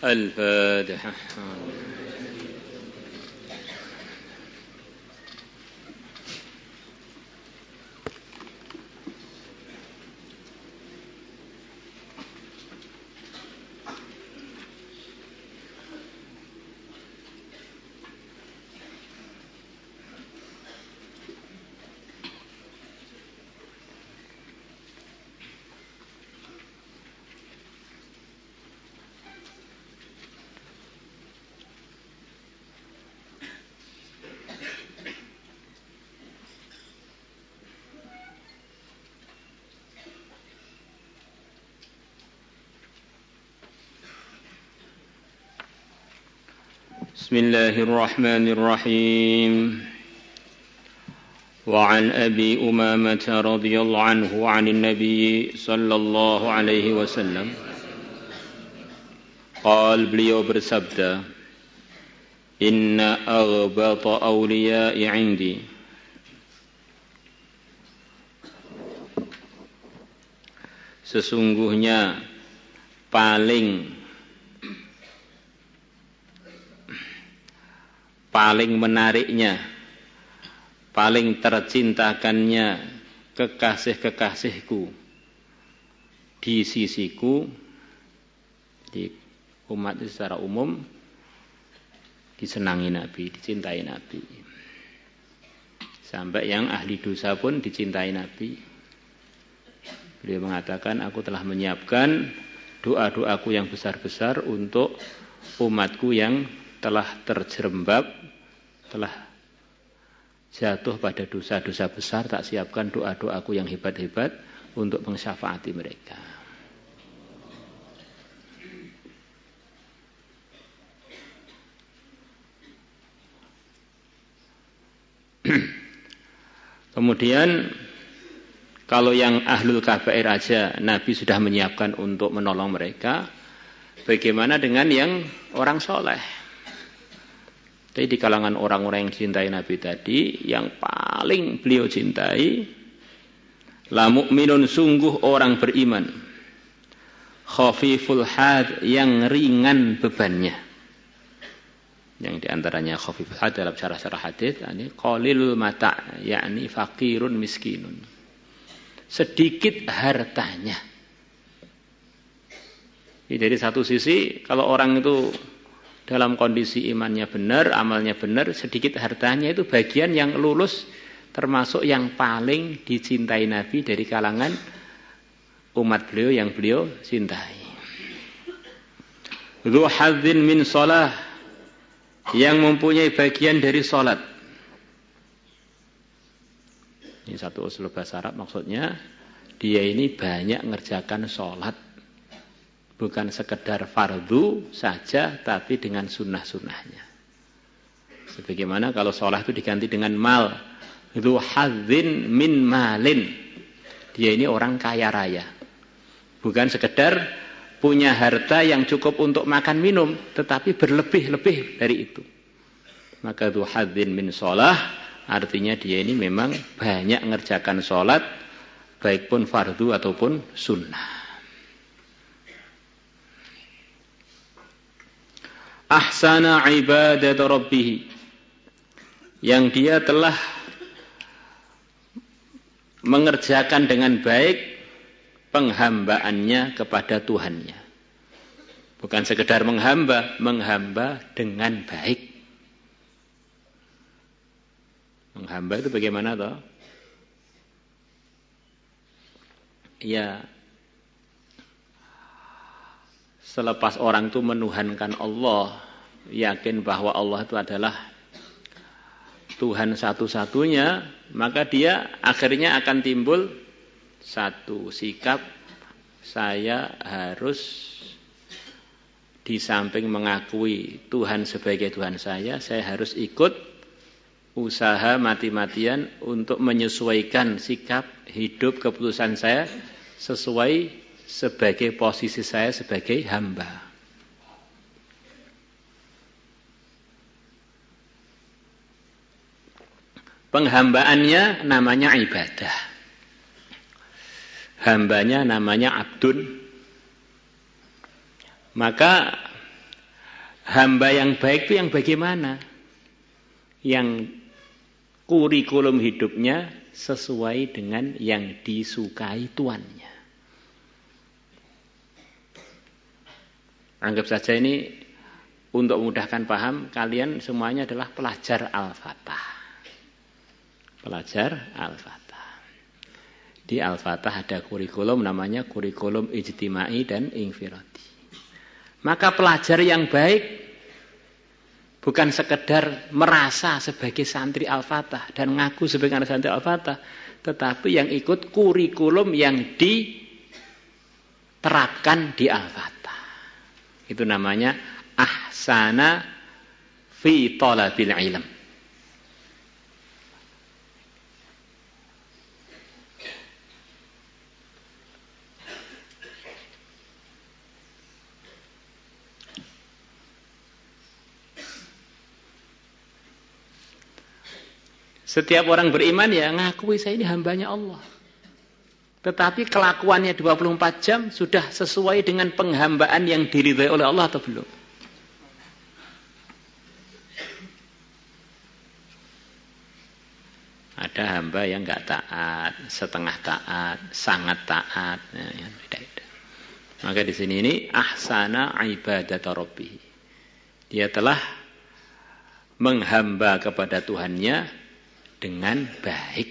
الفاتحة. بسم الله الرحمن الرحيم. وعن أبي أمامة رضي الله عنه عن النبي صلى الله عليه وسلم قال, beliau bersabda, Inna aghbata awliya'i indi, sesungguhnya paling menariknya, paling tercintakannya kekasih-kekasihku di sisiku, di umat secara umum disenangi Nabi, dicintai Nabi. Sampai yang ahli dosa pun dicintai Nabi. Beliau mengatakan, aku telah menyiapkan doa-doaku yang besar-besar untuk umatku yang telah terjerembab, telah jatuh pada dosa-dosa besar. Tak siapkan doa-doaku yang hebat-hebat untuk mensyafaati mereka. Kemudian kalau yang ahlul kabair aja Nabi sudah menyiapkan untuk menolong mereka, bagaimana dengan yang orang soleh? Jadi di kalangan orang-orang yang dicintai Nabi tadi, yang paling beliau cintai, la mu'minun, sungguh orang beriman, khafiful had, yang ringan bebannya. Yang diantaranya khafiful had dalam syarah-syarah hadis, ini qalilul mata', yakni fakirun miskinun, sedikit hartanya. Jadi dari satu sisi, kalau orang itu dalam kondisi imannya benar, amalnya benar, sedikit hartanya, itu bagian yang lulus, termasuk yang paling dicintai Nabi dari kalangan umat beliau yang beliau cintai. Dzu hadzin min shalah, yang mempunyai bagian dari salat. Ini satu usul bahasa Arab, maksudnya dia ini banyak ngerjakan salat. Bukan sekedar fardu saja, tapi dengan sunnah-sunnahnya. Sebagaimana kalau sholat itu diganti dengan mal. Dzu hadzin min malin. Dia ini orang kaya raya. Bukan sekedar punya harta yang cukup untuk makan minum, tetapi berlebih-lebih dari itu. Maka dzu hadzin min sholah, artinya dia ini memang banyak ngerjakan sholat, baik pun fardu ataupun sunnah. Ahsana ibadat rabbih, yang dia telah mengerjakan dengan baik penghambaannya kepada Tuhannya. Bukan sekedar menghamba dengan baik. Menghamba itu bagaimana toh? Ya, selepas orang itu menuhankan Allah, yakin bahwa Allah itu adalah Tuhan satu-satunya, maka dia akhirnya akan timbul satu sikap, saya harus di samping mengakui Tuhan sebagai Tuhan saya harus ikut usaha mati-matian untuk menyesuaikan sikap, hidup, keputusan saya sesuai sebagai posisi saya sebagai hamba. Penghambaannya namanya ibadah. Hambanya namanya abdun. Maka Hamba yang baik itu yang bagaimana? Yang kurikulum hidupnya sesuai dengan yang disukai tuannya. Anggap saja ini untuk memudahkan paham, kalian semuanya adalah pelajar Al-Fatah. Pelajar Al-Fatah. Di Al-Fatah ada kurikulum namanya kurikulum ijtimai dan infiradi. Maka pelajar yang baik bukan sekedar merasa sebagai santri Al-Fatah dan ngaku sebagai santri Al-Fatah, tetapi yang ikut kurikulum yang diterapkan di Al-Fatah. Itu namanya ahsana fi talabil ilm. Setiap orang beriman ya ngakui saya ini hambanya Allah. Tetapi kelakuannya 24 jam sudah sesuai dengan penghambaan yang diridhai oleh Allah atau belum? Ada hamba yang enggak taat, setengah taat, sangat taat. Nah, yang beda-beda. Maka di sini ini ahsana ibadata rabbih. Dia telah menghamba kepada Tuhannya dengan baik.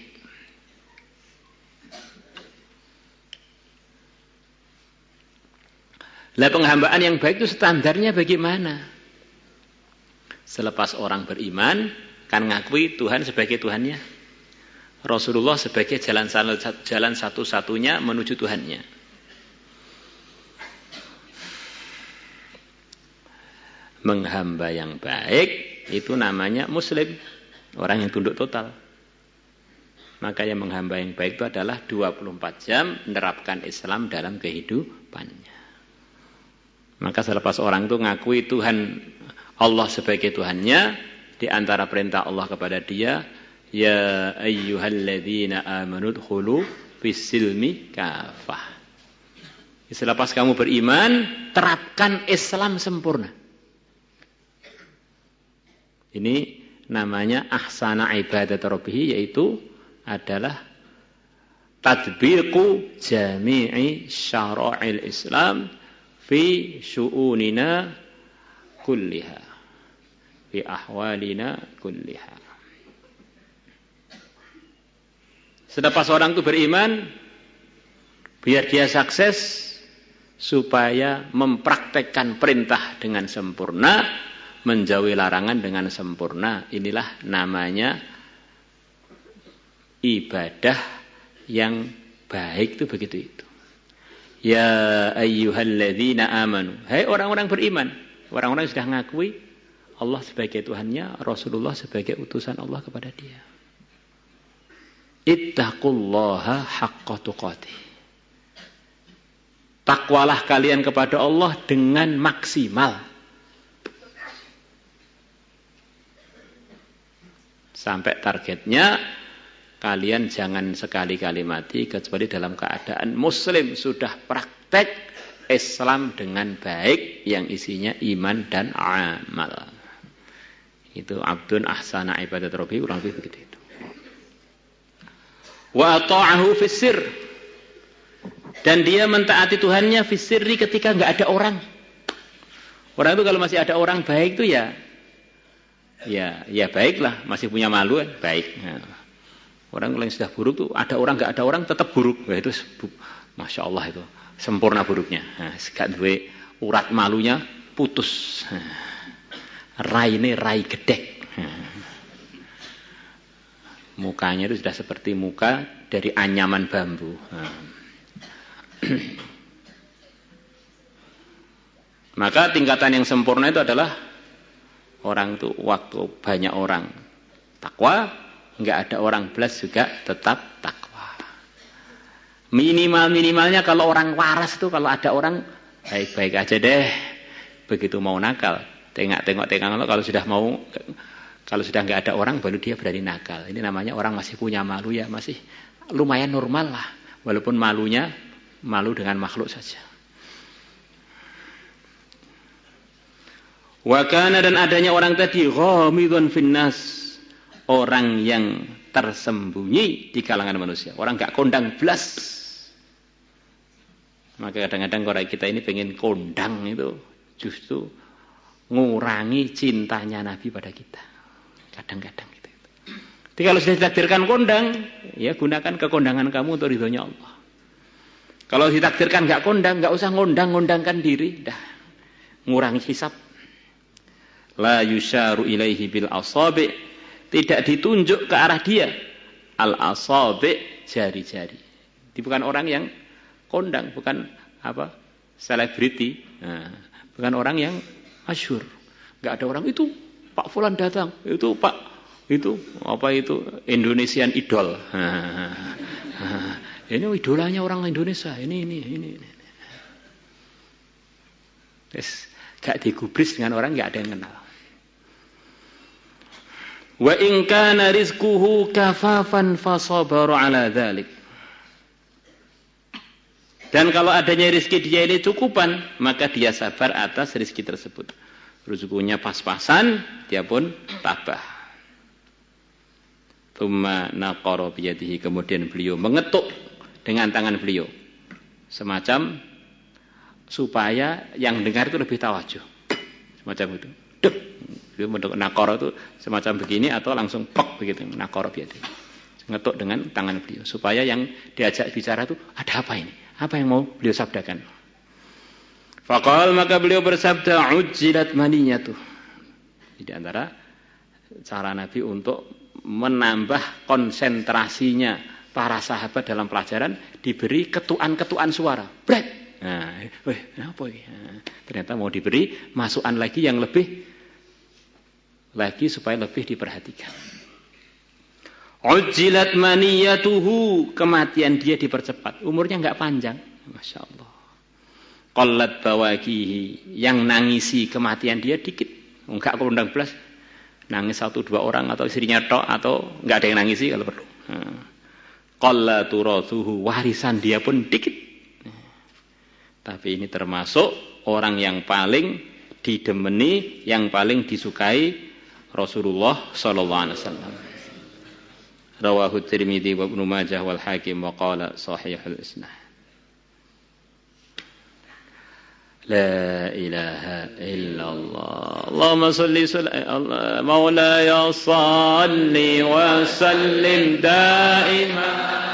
Lah penghambaan yang baik itu standarnya bagaimana? Selepas orang beriman kan ngakui Tuhan sebagai Tuhannya, Rasulullah sebagai jalan satu-satunya menuju Tuhannya. Menghamba yang baik itu namanya muslim, orang yang tunduk total. Maka yang menghamba yang baik itu adalah 24 jam menerapkan Islam dalam kehidupannya. Maka selepas orang itu ngakui Tuhan Allah sebagai Tuhannya, di antara perintah Allah kepada dia, ya ayyuhalladzina amanu dkhulu fis-silmi kafah. Selepas kamu beriman, terapkan Islam sempurna. Ini namanya ahsana ibadat rabbih, yaitu adalah tadbiqu jami'i syara'il Islam fi syu'unina kulliha, fi ahwalina kulliha. Selepas orang itu beriman, biar dia sukses, supaya mempraktekkan perintah dengan sempurna, menjauhi larangan dengan sempurna. Inilah namanya ibadah yang baik itu begitu itu. Ya ayyuhalladzina amanu. Hai orang-orang beriman. Orang-orang yang sudah ngakui Allah sebagai Tuhannya, Rasulullah sebagai utusan Allah kepada dia. Ittaqullaha haqqa tuqatih. Takwalah kalian kepada Allah dengan maksimal. Sampai targetnya, kalian jangan sekali-kali mati kecuali dalam keadaan muslim, sudah praktek Islam dengan baik yang isinya iman dan amal. Itu abdun ahsana ibadat rabbi, kurang lebih begitu itu. Wa ata'ahu fis-sir, dan dia mentaati Tuhannya fis-sirri ketika enggak ada orang. Orang itu kalau masih ada orang baik itu ya baiklah, masih punya malu kan, baik. Orang yang sudah buruk tuh ada orang nggak ada orang tetap buruk. Wah, itu masya Allah itu sempurna buruknya. Sekat duwe urat malunya putus. Raine rai gedek. Mukanya itu sudah seperti muka dari anyaman bambu. Maka tingkatan yang sempurna itu adalah orang itu waktu banyak orang takwa, nggak ada orang belas juga tetap takwa. Minimalnya kalau orang waras itu, kalau ada orang baik-baik aja deh. Begitu mau nakal, tengok kalau sudah nggak ada orang baru dia berani nakal. Ini namanya orang masih punya malu, ya masih lumayan normal lah, walaupun malunya malu dengan makhluk saja. Wa kana, dan adanya orang tadi ghamidun finnas, orang yang tersembunyi di kalangan manusia, orang gak kondang blas. Maka kadang-kadang orang kita ini pengen kondang itu justru ngurangi cintanya Nabi pada kita. Kadang-kadang gitu. Jadi kalau sudah ditakdirkan kondang, ya gunakan kekondangan kamu untuk ridhonya Allah. Kalau ditakdirkan gak kondang, gak usah ngondang-ngondangkan diri, dah ngurangi hisab. La yusyaru ilaihi bil asabi, tidak ditunjuk ke arah dia. Al asabi, jari-jari. Dia bukan orang yang kondang, bukan apa selebriti, bukan orang yang masyhur. Enggak ada orang itu Pak Fulan datang, itu Pak itu apa itu Indonesian Idol. Ini idolanya orang Indonesia, ini. Terus gak digubris dengan orang gak ada yang kenal. Wa in kana rizquhu kafafan fasabara ala dzalik. Dan kalau adanya rezeki dia ini cukupan, maka dia sabar atas rezeki tersebut. Rezekinya pas-pasan, dia pun tabah. Tsumma naqara biyadihi, kemudian beliau mengetuk dengan tangan beliau. Semacam supaya yang dengar itu lebih tawajuh. Semacam itu. Dek. Beliau mengetuk naqara itu semacam begini atau langsung pok begitu, naqara biyadihi. Ngetuk dengan tangan beliau supaya yang diajak bicara itu ada apa ini? Apa yang mau beliau sabdakan? Faqal, maka beliau bersabda, ujjilat maniyatuh. Di antara cara Nabi untuk menambah konsentrasinya para sahabat dalam pelajaran, diberi ketuan-ketuan suara. Brek. Nah, apa ini? Ternyata mau diberi masukan lagi yang lebih lagi supaya lebih diperhatikan. Ujjilat maniyatuhu, kematian dia dipercepat. Umurnya enggak panjang, Masya Allah. Qallat bawakihi, yang nangisi kematian dia dikit. Enggak kondang belas, nangis 1-2 orang atau istrinya tok, atau enggak ada yang nangisi kalau perlu. Qallatu rathuhu, warisan dia pun dikit. Tapi ini termasuk orang yang paling didemeni, yang paling disukai Rasulullah sallallahu alaihi wasallam. Rawahu Tirmidzi wa Ibnu Majah wal Hakim wa qala sahihul isnad. La ilaha illallah. Allahumma salli maulaya salli wa sallim daiman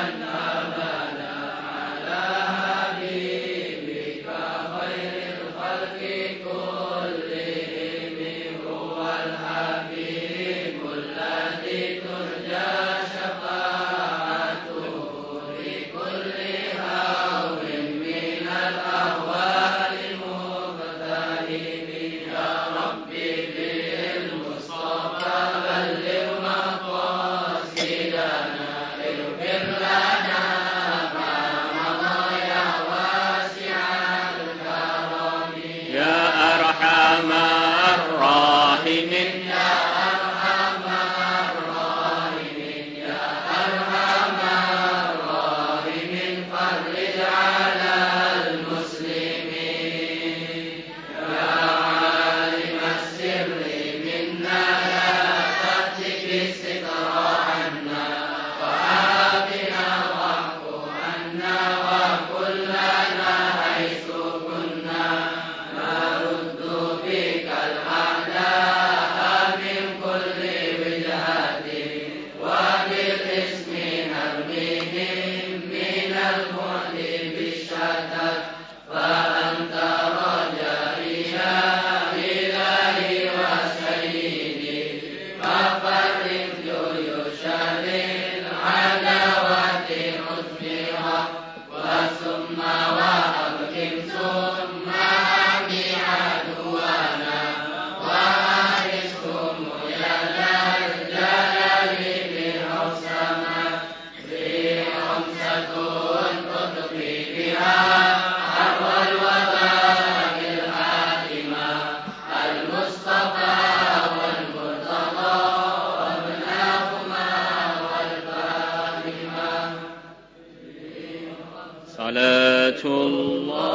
Salatullah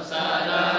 salam